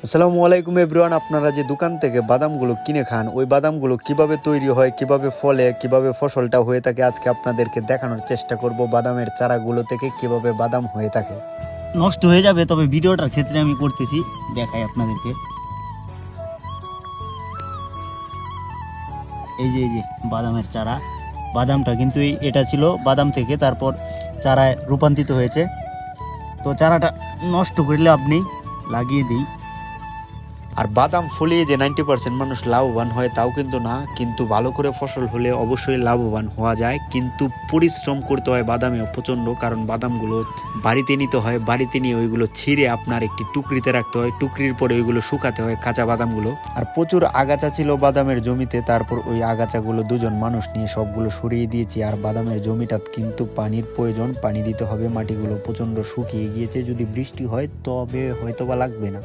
আসসালামু আলাইকুম এভরিওয়ান। আপনারা যে দোকান থেকে বাদামগুলো কিনে খান, ওই বাদামগুলো কিভাবে তৈরি হয়, কিভাবে ফলে, কিভাবে ফসলটা হয়ে থাকে, আজকে আপনাদেরকে দেখানোর চেষ্টা করব। বাদামের চারাগুলো থেকে কিভাবে বাদাম হয়ে থাকে। নষ্ট হয়ে যাবে, তবে ভিডিওটার ক্ষেত্রে আমি করতেছি, দেখাই আপনাদেরকে। এই যে বাদামের চারা, বাদামটা কিন্তু এটা ছিল বাদাম থেকে, তারপর চারায় রূপান্তরিত হয়েছে। তো চারাটা নষ্ট করলে আপনি লাগিয়ে দিই। আর বাদাম ফলিয়ে যে 90% মানুষ লাভবান হয় তাও কিন্তু না, কিন্তু ভালো করে ফসল হলে অবশ্যই লাভবান হওয়া যায়, কিন্তু পরিশ্রম করতে হয় বাদামে প্রচণ্ড। কারণ বাদামগুলো বাড়িতে নিতে হয়, বাড়িতে নিয়ে ওইগুলো ছিঁড়ে আপনার একটি টুকরিতে রাখতে হয়, টুকরির পরে ওইগুলো শুকাতে হয় কাঁচা বাদামগুলো। আর প্রচুর আগাছা ছিল বাদামের জমিতে, তারপর ওই আগাছাগুলো দুজন মানুষ নিয়ে সবগুলো সরিয়ে দিয়েছি। আর বাদামের জমিটা কিন্তু পানির প্রয়োজন, পানি দিতে হবে। মাটিগুলো প্রচণ্ড শুকিয়ে গিয়েছে, যদি বৃষ্টি হয় তবে হয়তো বা লাগবে না।